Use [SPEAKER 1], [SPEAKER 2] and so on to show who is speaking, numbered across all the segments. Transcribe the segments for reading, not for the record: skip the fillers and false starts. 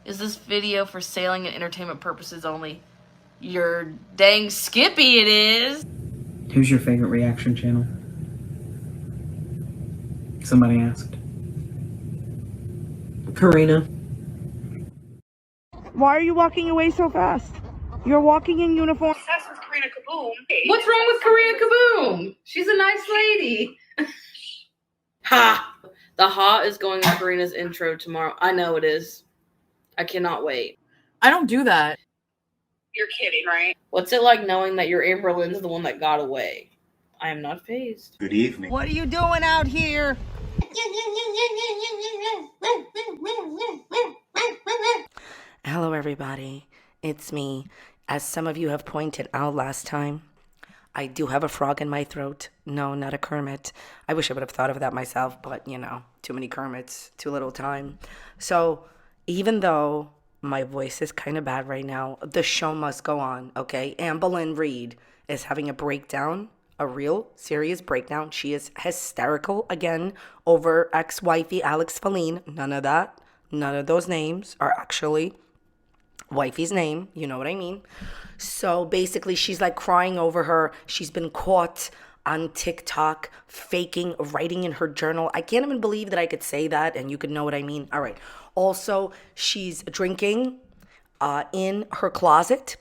[SPEAKER 1] Is this video for sailing and entertainment purposes only? You're dang skippy it is.
[SPEAKER 2] Who's your favorite reaction channel? Somebody asked. Karina.
[SPEAKER 3] Why are you walking away so fast? You're walking in uniform.
[SPEAKER 1] Obsessed with Karina Kaboom. What's wrong with Karina Kaboom? She's a nice lady. Ha! The ha is going with Karina's intro tomorrow. I know it is. I cannot wait.
[SPEAKER 4] I don't do that.
[SPEAKER 1] You're kidding, right? What's it like knowing that your Amberlynn's the one that got away? I am not fazed.
[SPEAKER 5] Good evening.
[SPEAKER 3] What are you doing out here?
[SPEAKER 6] Hello everybody, it's me. As some of you have pointed out last time, I do have a frog in my throat. No, not a Kermit. I wish I would have thought of that myself, but you know, too many Kermits, too little time. So even though my voice is kind of bad right now, the show must go on, okay? Amberlynn Reid is having a breakdown, a real serious breakdown. She is hysterical again over ex-wifey Alex Feline. None of that. None of those names are actually wifey's name, you know what I mean? So basically she's like crying over her. She's been caught on TikTok faking writing in her journal. I can't even believe that I could say that and you could know what I mean. All right. Also, she's drinking in her closet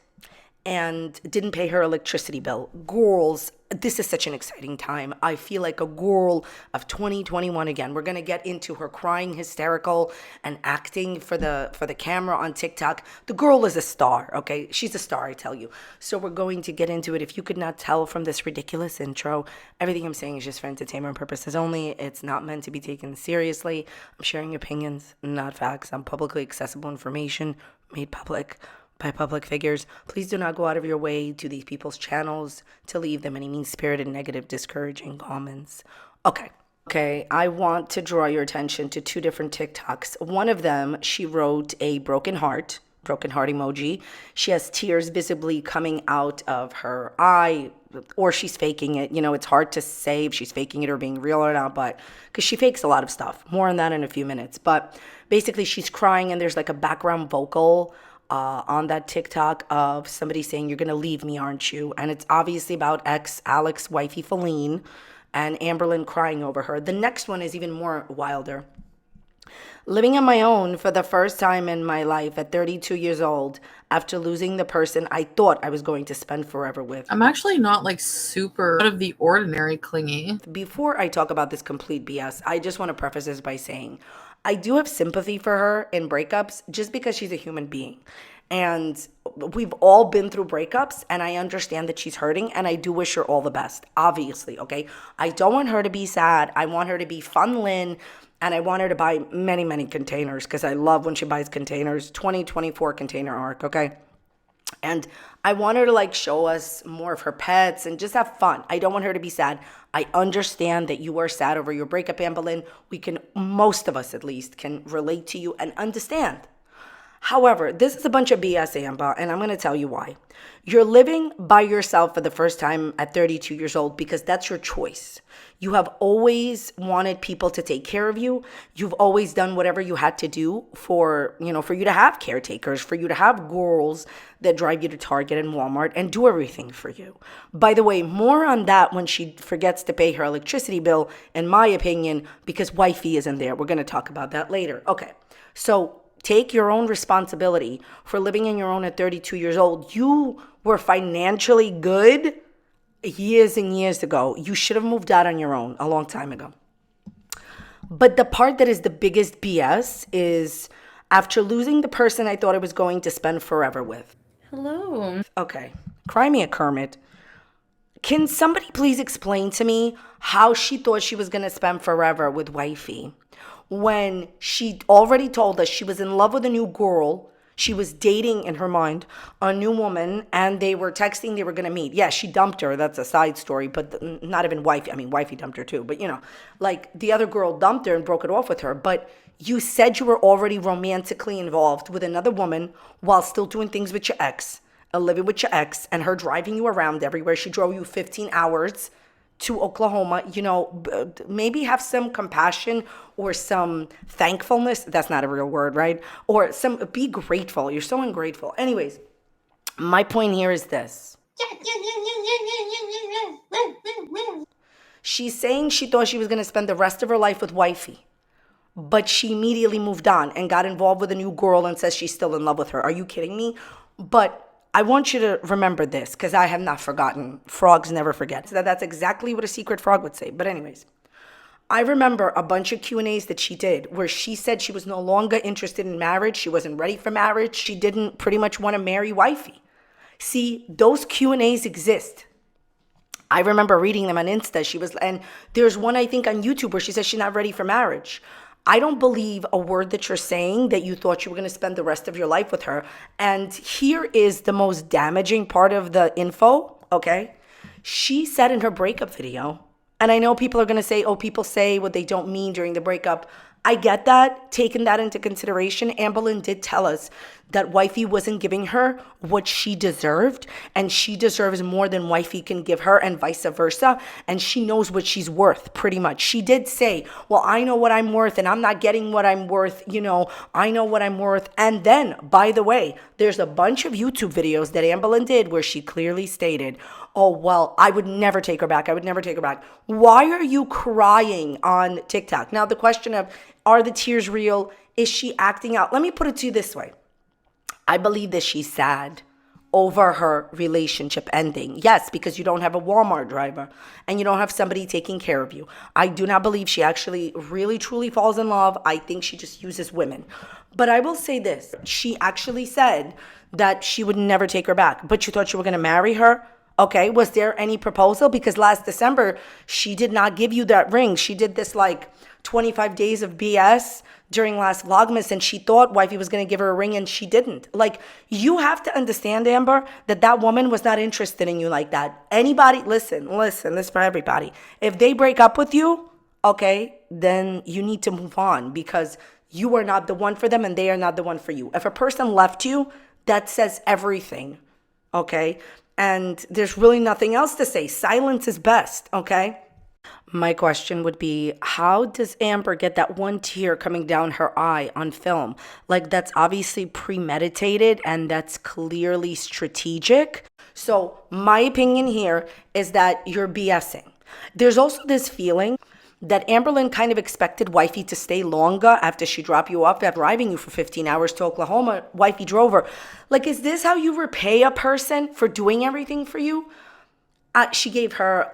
[SPEAKER 6] and didn't pay her electricity bill. Girls, this is such an exciting time. I feel like a girl of 2021 again. We're gonna get into her crying hysterical and acting for the camera on TikTok. The girl is a star, okay? She's a star, I tell you. So we're going to get into it. If you could not tell from this ridiculous intro, everything I'm saying is just for entertainment purposes only. It's not meant to be taken seriously. I'm sharing opinions, not facts. I'm publicly accessible information made public by public figures. Please do not go out of your way to these people's channels to leave them any mean-spirited, negative, discouraging comments. Okay, I want to draw your attention to two different TikToks. One of them, she wrote a broken heart emoji. She has tears visibly coming out of her eye, or she's faking it. You know, it's hard to say if she's faking it or being real or not, but because she fakes a lot of stuff. More on that in a few minutes. But basically, she's crying, and there's like a background vocal on that TikTok of somebody saying, "You're gonna leave me, aren't you?" And it's obviously about ex-Alex wifey Feline and Amberlynn crying over her. The next one is even more wilder. Living on my own for the first time in my life at 32 years old after losing the person I thought I was going to spend forever with.
[SPEAKER 4] I'm actually not like super out of the ordinary clingy.
[SPEAKER 6] Before I talk about this complete BS, I just want to preface this by saying I do have sympathy for her in breakups just because she's a human being. And we've all been through breakups, and I understand that she's hurting, and I do wish her all the best, obviously, okay? I don't want her to be sad. I want her to be fun, Lynn, and I want her to buy many, many containers because I love when she buys containers, 2024 container arc, okay? And I want her to like show us more of her pets and just have fun. I don't want her to be sad. I understand that you are sad over your breakup, Amberlynn. We can, most of us at least, can relate to you and understand. However, this is a bunch of BS, Amber, and I'm going to tell you why. You're living by yourself for the first time at 32 years old because that's your choice. You have always wanted people to take care of you. You've always done whatever you had to do for you to have caretakers, for you to have girls that drive you to Target and Walmart and do everything for you. By the way, more on that when she forgets to pay her electricity bill, in my opinion, because wifey isn't there. We're going to talk about that later. Okay, so take your own responsibility for living on your own at 32 years old. You were financially good years and years ago. You should have moved out on your own a long time ago. But the part that is the biggest BS is after losing the person I thought I was going to spend forever with.
[SPEAKER 1] Hello.
[SPEAKER 6] Okay, cry me a Kermit. Can somebody please explain to me how she thought she was going to spend forever with wifey when she already told us she was in love with a new girl? She was dating, in her mind, a new woman, and they were texting they were going to meet. Yeah, she dumped her. That's a side story, but not even wifey. I mean, wifey dumped her too. But, like the other girl dumped her and broke it off with her. But you said you were already romantically involved with another woman while still doing things with your ex, living with your ex, and her driving you around everywhere. She drove you 15 hours to Oklahoma, maybe have some compassion or some thankfulness. That's not a real word, right? Or be grateful. You're so ungrateful. Anyways, my point here is this. She's saying she thought she was going to spend the rest of her life with Wifey, but she immediately moved on and got involved with a new girl and says she's still in love with her. Are you kidding me? But I want you to remember this, because I have not forgotten. Frogs never forget. So that's exactly what a secret frog would say. But anyways, I remember a bunch of Q&As that she did where she said she was no longer interested in marriage. She wasn't ready for marriage. She didn't pretty much want to marry Wifey. See, those Q&As exist. I remember reading them on Insta. And there's one, I think, on YouTube where she says she's not ready for marriage. I don't believe a word that you're saying that you thought you were going to spend the rest of your life with her. And here is the most damaging part of the info, okay? She said in her breakup video, and I know people are going to say, oh, people say what they don't mean during the breakup. I get that. Taking that into consideration, Amberlynn did tell us that Wifey wasn't giving her what she deserved, and she deserves more than Wifey can give her, and vice versa, and she knows what she's worth, pretty much. She did say, well, I know what I'm worth, and I'm not getting what I'm worth, I know what I'm worth. And then, by the way, there's a bunch of YouTube videos that Amberlynn did where she clearly stated, oh, well, I would never take her back. I would never take her back. Why are you crying on TikTok? Now, the question of, are the tears real? Is she acting out? Let me put it to you this way. I believe that she's sad over her relationship ending. Yes, because you don't have a Walmart driver and you don't have somebody taking care of you. I do not believe she actually really truly falls in love. I think she just uses women. But I will say this. She actually said that she would never take her back, but you thought you were going to marry her? Okay, was there any proposal? Because last December, she did not give you that ring. She did this 25 days of BS during last Vlogmas, and she thought Wifey was going to give her a ring, and she didn't. You have to understand, Amber, that woman was not interested in you like that. Anybody, listen, this is for everybody. If they break up with you, okay, then you need to move on, because you are not the one for them and they are not the one for you. If a person left you, that says everything, okay? And there's really nothing else to say. Silence is best, okay? My question would be, how does Amber get that one tear coming down her eye on film? That's obviously premeditated and that's clearly strategic. So my opinion here is that you're BSing. There's also this feeling that Amberlynn kind of expected Wifey to stay longer after she dropped you off, after driving you for 15 hours to Oklahoma. Wifey drove her. Is this how you repay a person for doing everything for you? She gave her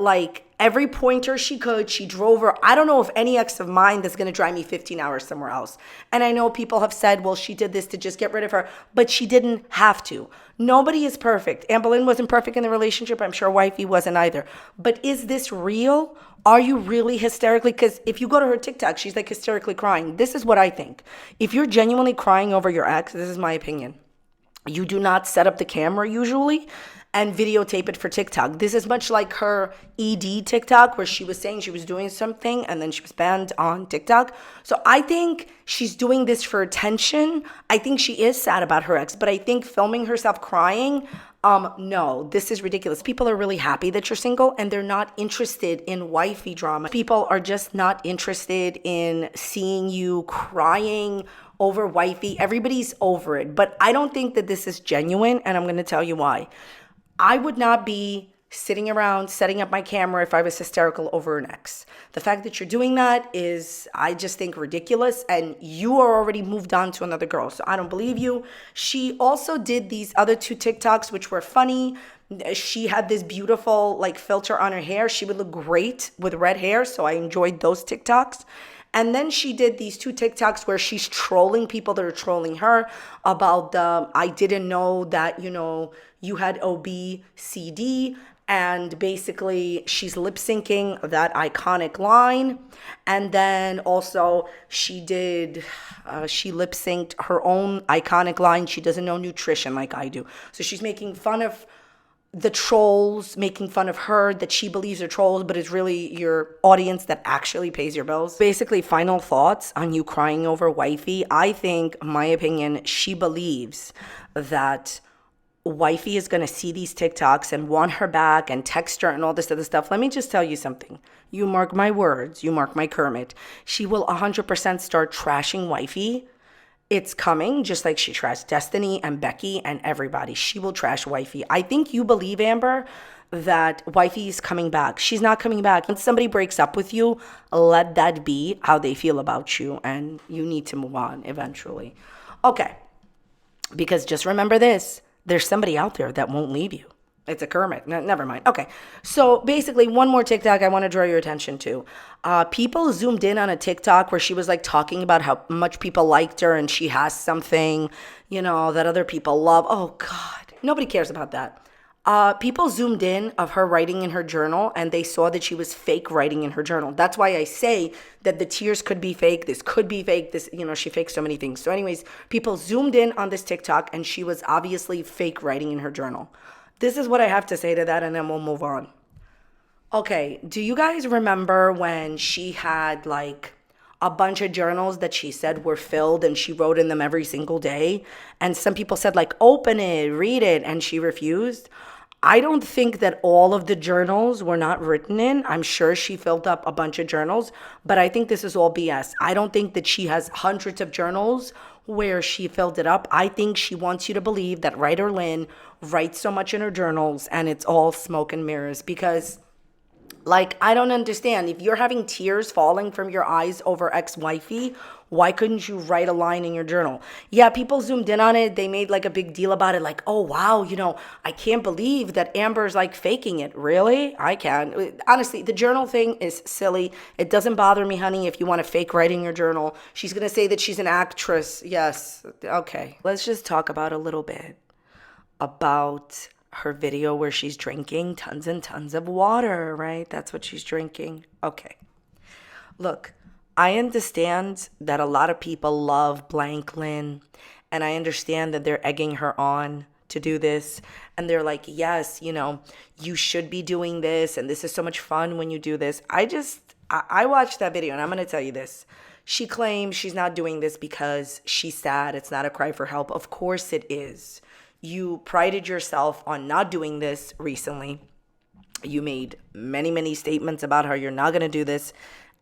[SPEAKER 6] every pointer she could. She drove her. I don't know of any ex of mine that's going to drive me 15 hours somewhere else. And I know people have said, well, she did this to just get rid of her, but she didn't have to. Nobody is perfect. Amberlynn wasn't perfect in the relationship. I'm sure Wifey wasn't either. But is this real? Are you really hysterically? Because if you go to her TikTok, she's hysterically crying. This is what I think. If you're genuinely crying over your ex, this is my opinion, you do not set up the camera usually and videotape it for TikTok. This is much like her ED TikTok where she was saying she was doing something and then she was banned on TikTok. So I think she's doing this for attention. I think she is sad about her ex, but I think filming herself crying, no, this is ridiculous. People are really happy that you're single and they're not interested in wifey drama. People are just not interested in seeing you crying over wifey. Everybody's over it, but I don't think that this is genuine, and I'm going to tell you why. I would not be sitting around setting up my camera if I was hysterical over an ex. The fact that you're doing that is, I just think, ridiculous, and you are already moved on to another girl, so I don't believe you. She also did these other 2 TikToks, which were funny. She had this beautiful filter on her hair. She would look great with red hair, so I enjoyed those TikToks. And then she did these 2 TikToks where she's trolling people that are trolling her about I didn't know that, you had OBCD. And basically she's lip syncing that iconic line. And then also she lip synced her own iconic line. She doesn't know nutrition like I do. So she's making fun of the trolls, making fun of her that she believes are trolls, but it's really your audience that actually pays your bills. Basically, final thoughts on you crying over wifey. I think, my opinion, she believes that Wifey is going to see these TikToks and want her back and text her and all this other stuff. Let me just tell you something. You mark my words, you mark my Kermit. She will 100% start trashing Wifey. It's coming, just like she trashed Destiny and Becky and everybody. She will trash Wifey. I think you believe, Amber, that Wifey is coming back. She's not coming back. When somebody breaks up with you, let that be how they feel about you, and you need to move on eventually. Okay, because just remember this. There's somebody out there that won't leave you. It's a Kermit. Never mind. Okay. So basically, one more TikTok I want to draw your attention to. People zoomed in on a TikTok where she was like talking about how much people liked her and she has something, that other people love. Oh, God. Nobody cares about that. People zoomed in of her writing in her journal and they saw that she was fake writing in her journal. That's why I say that the tears could be fake. This could be fake. This, she fakes so many things. So anyways, people zoomed in on this TikTok and she was obviously fake writing in her journal. This is what I have to say to that and then we'll move on. Okay, do you guys remember when she had like a bunch of journals that she said were filled and she wrote in them every single day? And some people said like, open it, read it, and she refused. I don't think that all of the journals were not written in. I'm sure she filled up a bunch of journals, but I think this is all BS. I don't think that she has hundreds of journals where she filled it up. I think she wants you to believe that writer Lynn writes so much in her journals and it's all smoke and mirrors because I don't understand. If you're having tears falling from your eyes over ex-wifey, why couldn't you write a line in your journal? Yeah, people zoomed in on it. They made like a big deal about it. Like, oh, wow, I can't believe that Amber's like faking it. Really? I can. Honestly, the journal thing is silly. It doesn't bother me, honey, if you want to fake write in your journal. She's going to say that she's an actress. Yes. Okay. Let's just talk about a little bit about her video where she's drinking tons and tons of water, right? That's what she's drinking. Okay. Look, I understand that a lot of people love blank Lynn, and I understand that they're egging her on to do this. And they're like, yes, you should be doing this, and this is so much fun when you do this. I watched that video, and I'm going to tell you this. She claims she's not doing this because she's sad. It's not a cry for help. Of course it is. You prided yourself on not doing this recently. You made many, many statements about how you're not going to do this,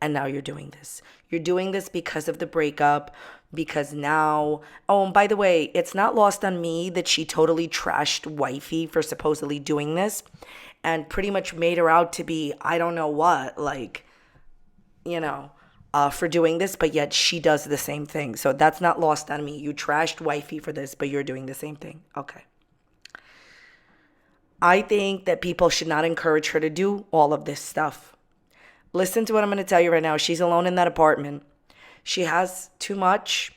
[SPEAKER 6] and now you're doing this. You're doing this because of the breakup, because now, oh, and by the way, it's not lost on me that she totally trashed Wifey for supposedly doing this and pretty much made her out to be, I don't know what, for doing this, but yet she does the same thing. So that's not lost on me. You trashed Wifey for this, but you're doing the same thing. Okay. I think that people should not encourage her to do all of this stuff. Listen to what I'm going to tell you right now. She's alone in that apartment. She has too much.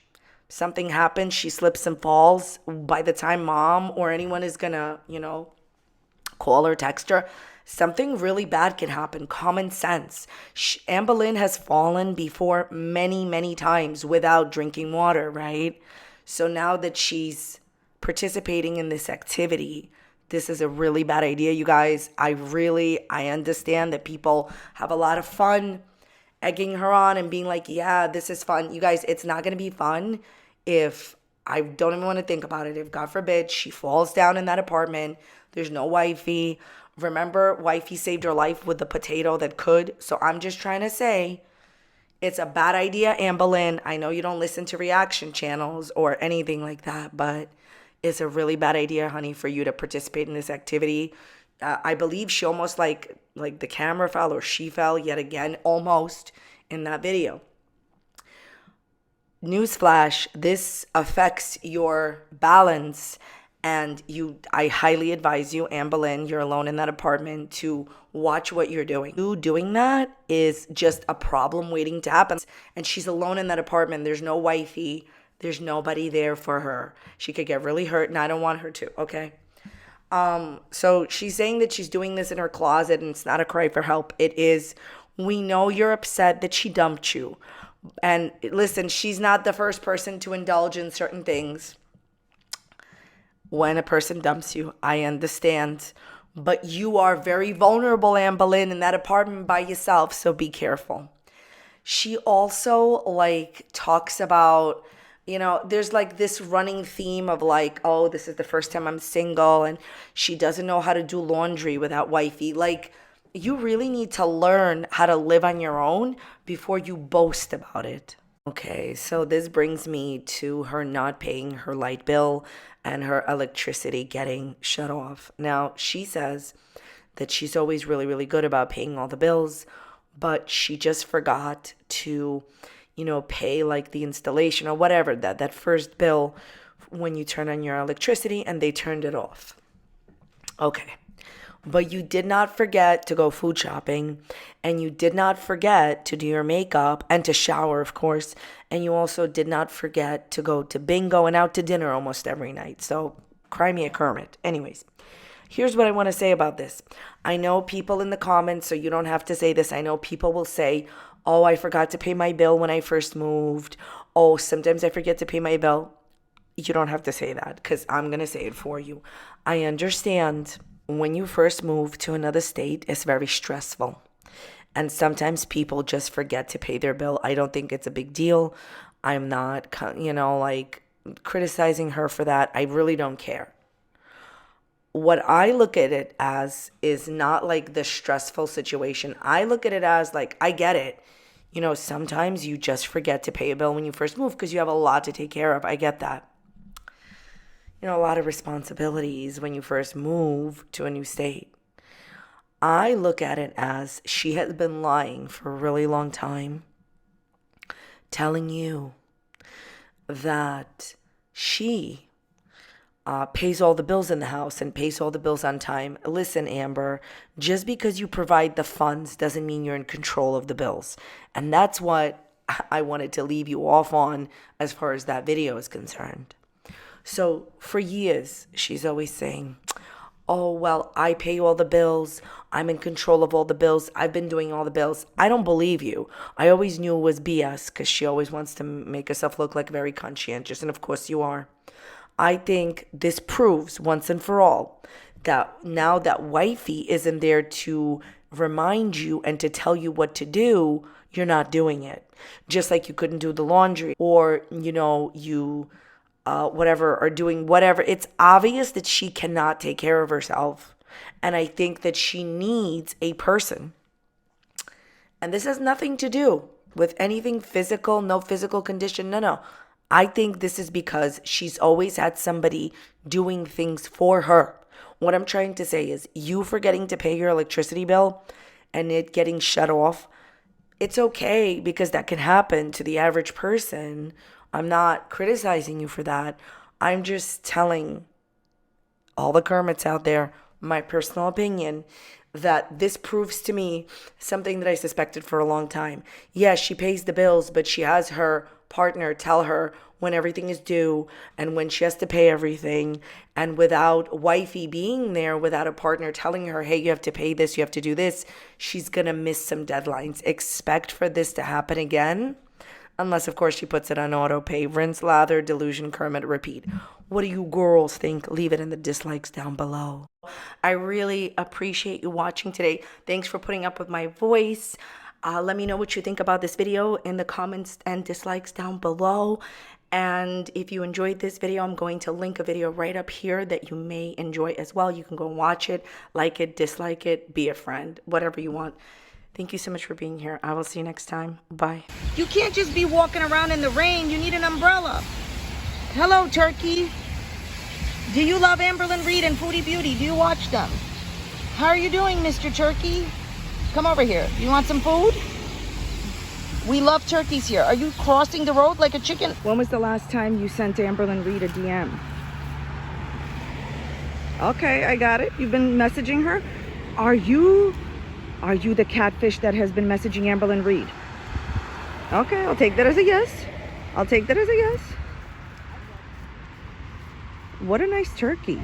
[SPEAKER 6] Something happens. She slips and falls. By the time mom or anyone is going to, call her, text her, something really bad can happen. Common sense. Amberlynn has fallen before many, many times without drinking water, right? So now that she's participating in this activity, this is a really bad idea, you guys. I understand that people have a lot of fun egging her on and being like, yeah, this is fun. You guys, it's not going to be fun if, I don't even want to think about it, if God forbid she falls down in that apartment, there's no Wifey. Remember, Wifey saved her life with the potato that could. So I'm just trying to say, it's a bad idea, Amberlynn. I know you don't listen to reaction channels or anything like that, but it's a really bad idea, honey, for you to participate in this activity. I believe she almost like the camera fell or she fell yet again, almost, in that video. Newsflash, this affects your balance, and I highly advise you, Amberlynn, you're alone in that apartment, to watch what you're doing. You doing that is just a problem waiting to happen. And she's alone in that apartment. There's no Wifey. There's nobody there for her. She could get really hurt, and I don't want her to, okay? So she's saying that she's doing this in her closet, and it's not a cry for help. It is. We know you're upset that she dumped you. And listen, she's not the first person to indulge in certain things. When a person dumps you, I understand. But you are very vulnerable, Amberlynn, in that apartment by yourself, so be careful. She also, talks about, You know, there's like this running theme of like, oh, this is the first time I'm single and she doesn't know how to do laundry without wifey. Like, you really need to learn how to live on your own before you boast about it. Okay, so this brings me to her not paying her light bill and her electricity getting shut off. Now, she says that she's always really, really good about paying all the bills, but she just forgot to, you know, pay like the installation or whatever, that first bill when you turn on your electricity, and they turned it off. Okay. But you did not forget to go food shopping, and you did not forget to do your makeup and to shower, of course. And you also did not forget to go to bingo and out to dinner almost every night. So cry me a Kermit. Anyways, here's what I want to say about this. I know people in the comments, so you don't have to say this. I know people will say, oh, I forgot to pay my bill when I first moved. Oh, sometimes I forget to pay my bill. You don't have to say that because I'm going to say it for you. I understand when you first move to another state, it's very stressful. And sometimes people just forget to pay their bill. I don't think it's a big deal. I'm not, like criticizing her for that. I really don't care. What I look at it as is not like the stressful situation. I look at it as like, I get it. You know, sometimes you just forget to pay a bill when you first move because you have a lot to take care of. I get that. You know, a lot of responsibilities when you first move to a new state. I look at it as she has been lying for a really long time, telling you that she pays all the bills in the house and pays all the bills on time. Listen, Amber, just because you provide the funds doesn't mean you're in control of the bills. And that's what I wanted to leave you off on as far as that video is concerned. So for years, she's always saying, oh, well, I pay all the bills. I'm in control of all the bills. I've been doing all the bills. I don't believe you. I always knew it was BS because she always wants to make herself look like very conscientious. And of course you are. I think this proves once and for all that now that Wifey isn't there to remind you and to tell you what to do, you're not doing it. Just like you couldn't do the laundry or, you are doing whatever. It's obvious that she cannot take care of herself. And I think that she needs a person. And this has nothing to do with anything physical, no physical condition. No. I think this is because she's always had somebody doing things for her. What I'm trying to say is you forgetting to pay your electricity bill and it getting shut off, it's okay because that can happen to the average person. I'm not criticizing you for that. I'm just telling all the Kermits out there my personal opinion that this proves to me something that I suspected for a long time. Yes, she pays the bills, but she has her partner tell her when everything is due and when she has to pay everything. And without Wifey being there, without a partner telling her, hey, you have to pay this, you have to do this, she's going to miss some deadlines. Expect for this to happen again. Unless, of course, she puts it on auto pay. Rinse, lather, delusion, Kermit, repeat. What do you girls think? Leave it in the dislikes down below. I really appreciate you watching today. Thanks for putting up with my voice. Let me know what you think about this video in the comments and dislikes down below. And if you enjoyed this video, I'm going to link a video right up here that you may enjoy as well. You can go watch it, like it, dislike it, be a friend, whatever you want. Thank you so much for being here. I will see you next time. Bye.
[SPEAKER 3] You can't just be walking around in the rain. You need an umbrella. Hello, Turkey. Do you love Amberlynn Reid and Foodie Beauty? Do you watch them? How are you doing, Mr. Turkey? Come over here. You want some food? We love turkeys here. Are you crossing the road like a chicken? When was the last time you sent Amberlynn Reid a DM? Okay, I got it. You've been messaging her? Are you the catfish that has been messaging Amberlynn Reid? Okay, I'll take that as a yes. I'll take that as a yes. What a nice turkey.